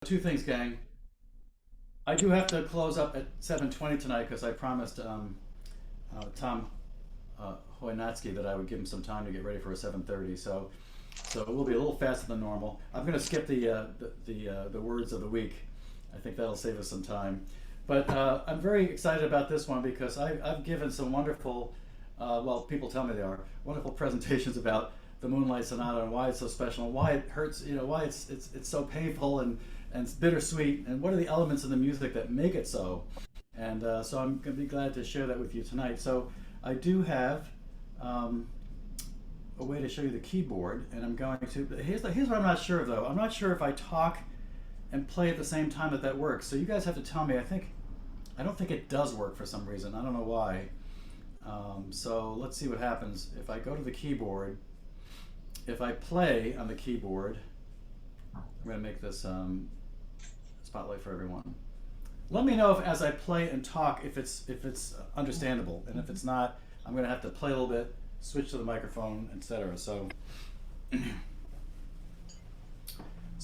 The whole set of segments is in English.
Two things, gang. I do have to close up at 7:20 tonight because I promised Tom Hoynatsky that I would give him some time to get ready for a 7:30. So it will be a little faster than normal. I'm going to skip the words of the week. I think that'll save us some time. But I'm very excited about this one because I've given some wonderful, well, people tell me they are wonderful presentations about the Moonlight Sonata and why it's so special and why it hurts. Why it's so painful and it's bittersweet, and what are the elements of the music that make it so. And so I'm going to be glad to share that with you tonight. So I do have a way to show you the keyboard, and I'm going to, here's what I'm not sure of though. I'm not sure if I talk and play at the same time that works. So you guys have to tell me. I don't think it does work for some reason. I don't know why. So let's see what happens. If I go to the keyboard, if I play on the keyboard, I'm going to make this spotlight for everyone. Let me know if, as I play and talk, if it's understandable, and if it's not, I'm going to have to play a little bit, switch to the microphone, etc. So,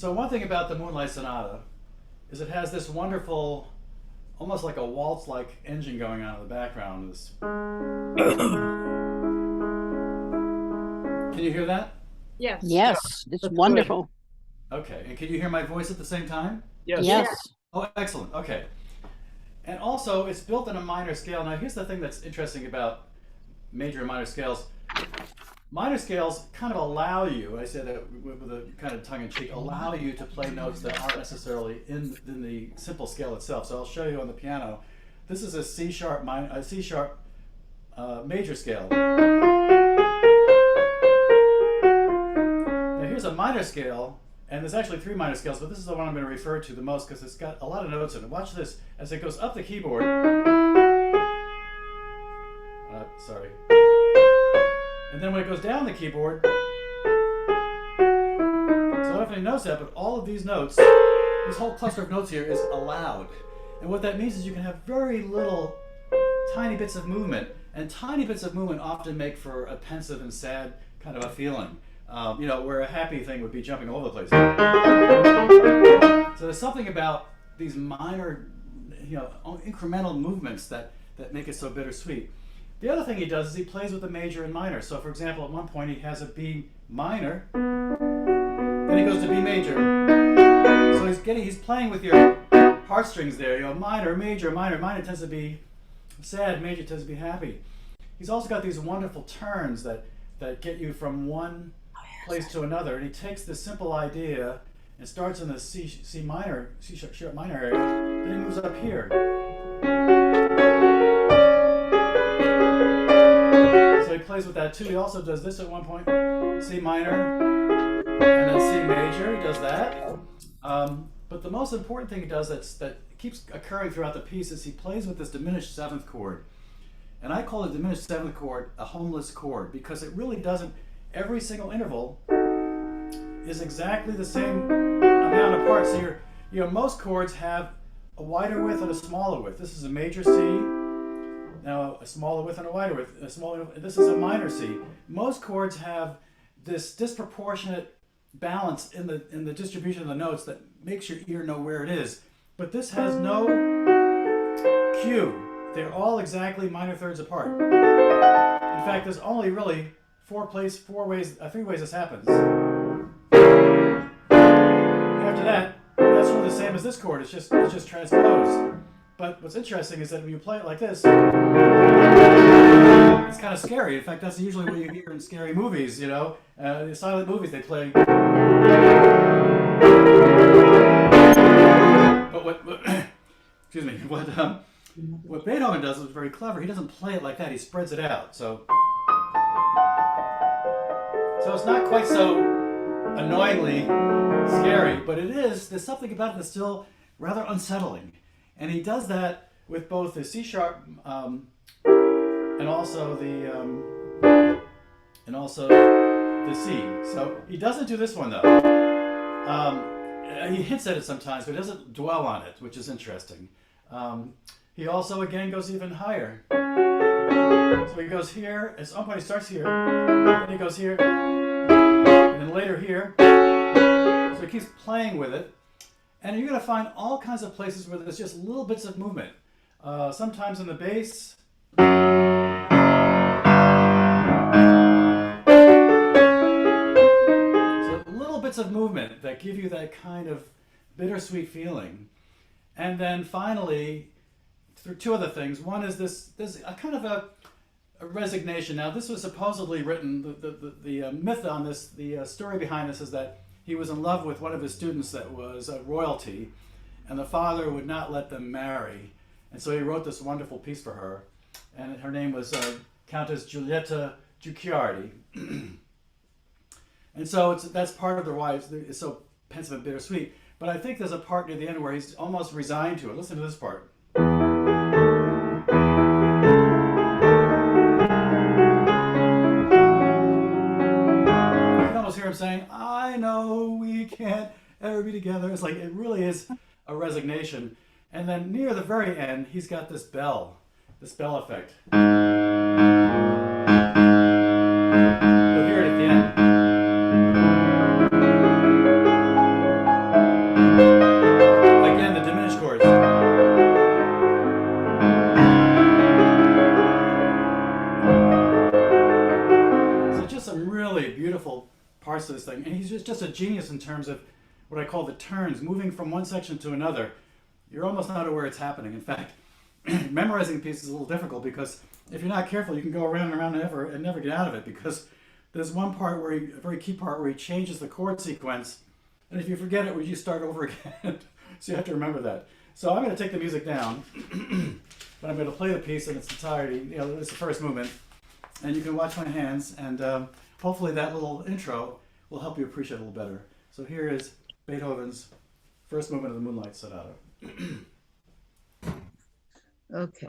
one thing about the Moonlight Sonata is it has this wonderful, almost like a waltz-like engine going on in the background. This. Can you hear that? Yes. Yes, it's That's wonderful. good. Okay, and can you hear my voice at the same time? Yes. Yes. Oh, excellent. Okay. And also, it's built in a minor scale. Now, here's the thing that's interesting about major and minor scales. Minor scales kind of allow you, I say that with a kind of tongue-in-cheek, allow you to play notes that aren't necessarily in the simple scale itself. So I'll show you on the piano. This is a C sharp major scale. Now here's a minor scale, and there's actually three minor scales, but this is the one I'm going to refer to the most because it's got a lot of notes in it. Watch this as it goes up the keyboard. Sorry. And then when it goes down the keyboard, so I don't know if any notes that, but all of these notes, this whole cluster of notes here is allowed. And what that means is you can have very little tiny bits of movement. And tiny bits of movement often make for a pensive and sad kind of a feeling. Where a happy thing would be jumping all over the place. So there's something about these minor, incremental movements that make it so bittersweet. The other thing he does is he plays with the major and minor. So for example, at one point he has a B minor, then he goes to B major. So he's playing with your heartstrings there, minor, major, minor. Minor tends to be sad, major tends to be happy. He's also got these wonderful turns that get you from one place to another, and he takes this simple idea and starts in the C sharp minor area, then he moves up here. So he plays with that too. He also does this at one point, C minor, and then C major. He does that. But the most important thing he does that keeps occurring throughout the piece is he plays with this diminished seventh chord. And I call the diminished seventh chord a homeless chord because it really doesn't. Every single interval is exactly the same amount apart. So most chords have a wider width and a smaller width. This is a major C. Now a smaller width and a wider width. This is a minor C. Most chords have this disproportionate balance in the distribution of the notes that makes your ear know where it is. But this has no cue. They're all exactly minor thirds apart. In fact, there's only really three ways this happens. After that, that's really the same as this chord. It's just transposed. But what's interesting is that when you play it like this, it's kind of scary. In fact, that's usually what you hear in scary movies. The silent movies they play. But excuse me. What Beethoven does is very clever. He doesn't play it like that. He spreads it out. So it's not quite so annoyingly scary, but there's something about it that's still rather unsettling. And he does that with both the C sharp and also the C. So he doesn't do this one though. He hints at it sometimes, but he doesn't dwell on it, which is interesting. He also again goes even higher. So he goes here, at some point he starts here, then he goes here, and then later here. So he keeps playing with it. And you're going to find all kinds of places where there's just little bits of movement. Sometimes in the bass. So little bits of movement that give you that kind of bittersweet feeling. And then finally, through two other things. One is this a kind of a resignation. Now, this was supposedly written. The myth on this, the story behind this, is that he was in love with one of his students that was royalty, and the father would not let them marry, and so he wrote this wonderful piece for her, and her name was Countess Giulietta Guicciardi. And so that's part of the why it's so pensive and bittersweet. But I think there's a part near the end where he's almost resigned to it. Listen to this part. Hear him saying, I know we can't ever be together. It's like, it really is a resignation. And then near the very end, he's got this bell effect. You'll hear it at the end. Again, the diminished chords. So just some really beautiful parts of this thing, and he's just a genius in terms of what I call the turns, moving from one section to another. You're almost not aware it's happening. In fact, memorizing a piece is a little difficult because if you're not careful, you can go around and around and never get out of it, because there's one part where a very key part where he changes the chord sequence, and if you forget it, you start over again. So you have to remember that. So I'm going to take the music down, but I'm going to play the piece in its entirety. It's the first movement, and you can watch my hands, and hopefully that little intro will help you appreciate it a little better. So here is Beethoven's first movement of the Moonlight Sonata. Okay.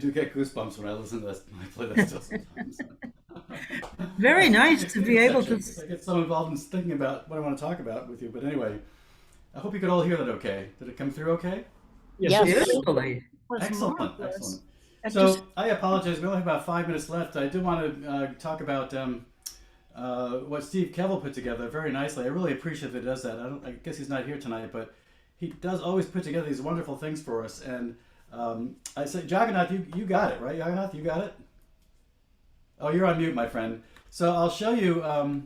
do get goosebumps when I listen to this. When I play that still sometimes. Very nice to be able to. I get so involved in thinking about what I want to talk about with you. But anyway, I hope you could all hear that okay. Did it come through okay? Yes, Yes. it Beautifully. was Excellent, marvelous. excellent. And just So I apologize. We only have about 5 minutes left. I do want to talk about what Steve Kevel put together very nicely. I really appreciate that he does that. I guess he's not here tonight, but he does always put together these wonderful things for us. And I say, Jagannath, you got it, right? Jagannath, you got it? Oh, you're on mute, my friend. So I'll show you. Oh,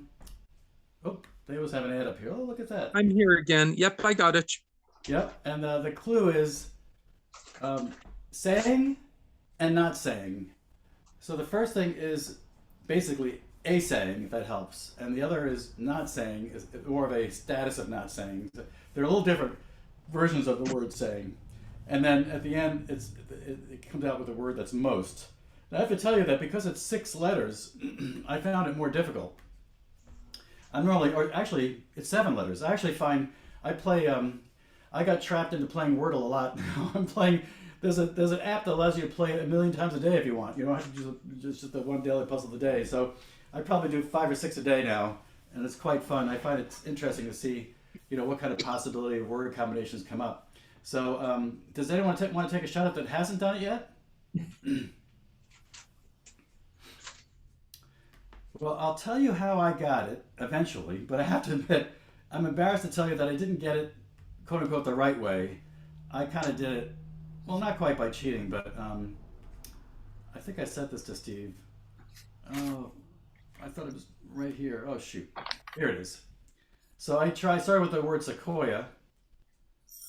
they always have an ad up here. Oh, look at that. I'm here again. Yep, I got it. Yep. And the clue is saying and not saying. So the first thing is basically a saying, if that helps, and the other is not saying, is more of a status of not saying. They're a little different versions of the word saying. And then at the end, it comes out with a word that's most. Now, I have to tell you that because it's 6 letters, I found it more difficult. Or actually, it's 7 letters. I actually find I play. I got trapped into playing Wordle a lot. Now I'm playing. There's an app that allows you to play 1,000,000 times a day if you want. You don't have to do just the one daily puzzle a day. So I probably do 5 or 6 a day now, and it's quite fun. I find it interesting to see, what kind of possibility of word combinations come up. So does anyone want to take a shot at that hasn't done it yet? Well, I'll tell you how I got it eventually, but I have to admit, I'm embarrassed to tell you that I didn't get it, quote unquote, the right way. I kind of did it, well, not quite by cheating, but I think I sent this to Steve. Oh, I thought it was right here. Oh, shoot. Here it is. So I started with the word sequoia,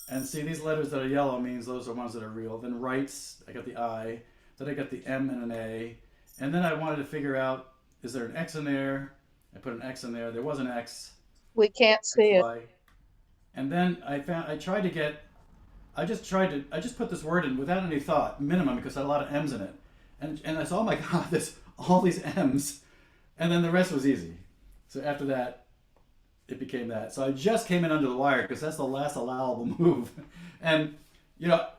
and see these letters that are yellow means those are ones that are real. Then rights, I got the I, then I got the M and an A, and then I wanted to figure out, is there an X in there? I put an X in there. There was an X. we can't see it. Y. And then I just put this word in without any thought, minimum, because it had a lot of M's in it. And I said, oh my God, there's all these M's. And then the rest was easy. So after that, it became that. So I just came in under the wire because that's the last allowable move. And,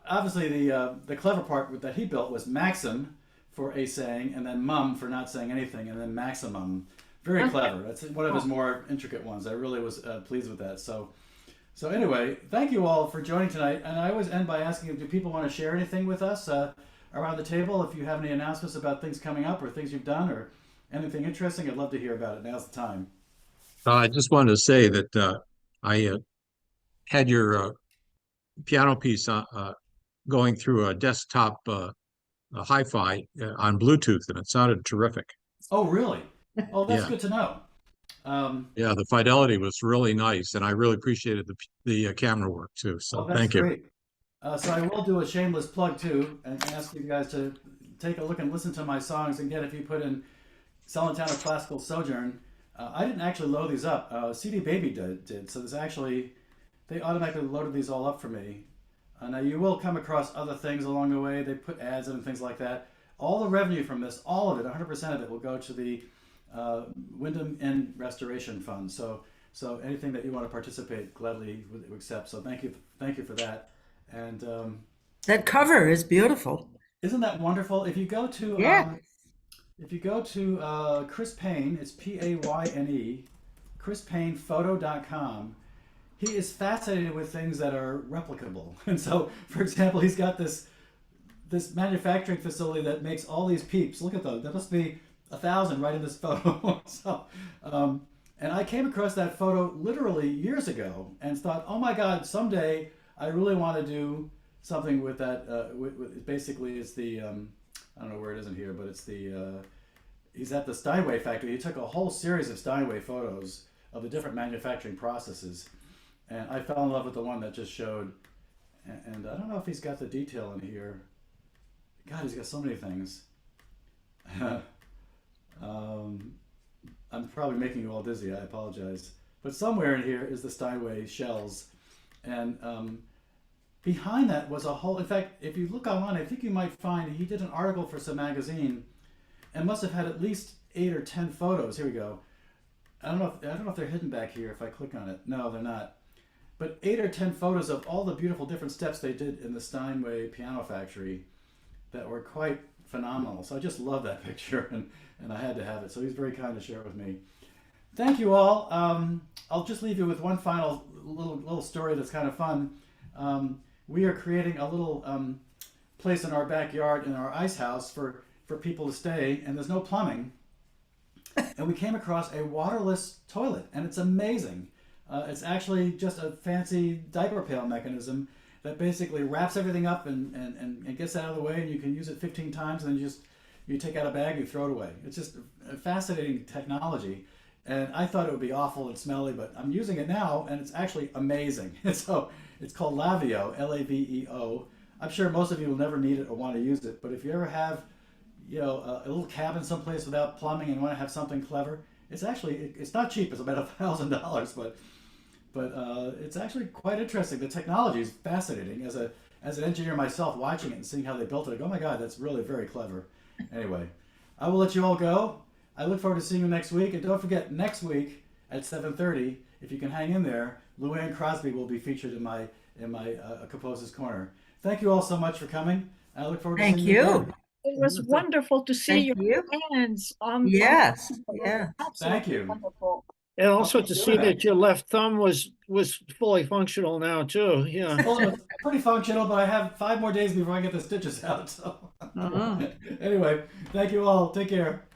obviously the clever part that he built was maxim for a saying, and then mum for not saying anything, and then maximum. Very clever. That's one of his more intricate ones. I really was pleased with that. So anyway, thank you all for joining tonight. And I always end by asking, do people want to share anything with us around the table? If you have any announcements about things coming up or things you've done or anything interesting, I'd love to hear about it. Now's the time. I just wanted to say that I had your piano piece going through a desktop hi-fi on Bluetooth, and it sounded terrific. Oh, really? Oh, that's Yeah. good to know. Yeah, the fidelity was really nice, and I really appreciated the camera work too. So Well, that's thank you. great. So I will do a shameless plug too, and ask you guys to take a look and listen to my songs. And again, if you put in Celentano Classical Sojourn, I didn't actually load these up. CD Baby did. So they automatically loaded these all up for me. Now you will come across other things along the way. They put ads in and things like that. All the revenue from this, all of it, 100% of it, will go to the Wyndham Inn Restoration Fund. So anything that you want to participate, gladly would accept. So thank you for that. And That cover is beautiful. isn't that wonderful? If you go to Yeah. Chris Payne, it's Payne, ChrisPaynePhoto.com. He is fascinated with things that are replicable. And so, for example, he's got this manufacturing facility that makes all these peeps. Look at those. There must be 1,000 right in this photo. And I came across that photo literally years ago and thought, oh my God, someday I really want to do something with that. Basically, it's the I don't know where it is in here, but it's the he's at the Steinway factory. He took a whole series of Steinway photos of the different manufacturing processes, and I fell in love with the one that just showed. And I don't know if he's got the detail in here. God, he's got so many things. I'm probably making you all dizzy. I apologize. But somewhere in here is the Steinway shells, and behind that was a whole. In fact, if you look online, I think you might find he did an article for some magazine, and must have had at least 8 or 10 photos. Here we go. I don't know if they're hidden back here. If I click on it, no, they're not. But 8 or 10 photos of all the beautiful different steps they did in the Steinway piano factory. that were quite phenomenal. So I just love that picture, and I had to have it. So he's very kind to share it with me. Thank you all. I'll just leave you with one final little story that's kind of fun. We are creating a little place in our backyard in our ice house for people to stay, and there's no plumbing. And we came across a waterless toilet, and it's amazing. It's actually just a fancy diaper pail mechanism that basically wraps everything up and gets it out of the way, and you can use it 15 times, and then you take out a bag, you throw it away. It's just a fascinating technology. And I thought it would be awful and smelly, but I'm using it now, and it's actually amazing. So it's called Laveo, Laveo. I'm sure most of you will never need it or want to use it, but if you ever have, a little cabin someplace without plumbing and want to have something clever, it's not cheap. It's about $1,000, but it's actually quite interesting. The technology is fascinating. As an engineer myself, watching it and seeing how they built it, I go, oh my God, that's really very clever. Anyway, I will let you all go. I look forward to seeing you next week. And don't forget, next week at 7:30, if you can hang in there, Luann Crosby will be featured in my Composer's Corner. Thank you all so much for coming. I look forward to Thank seeing you you. again. It was wonderful to see Thank your you. hands on. Yes, On, yeah. absolutely Thank you. wonderful. And also I'll to keep see doing that that. your left thumb was fully functional now too. Yeah. Well, it's pretty functional, but I have 5 more days before I get the stitches out. So Uh-huh. anyway, thank you all. Take care.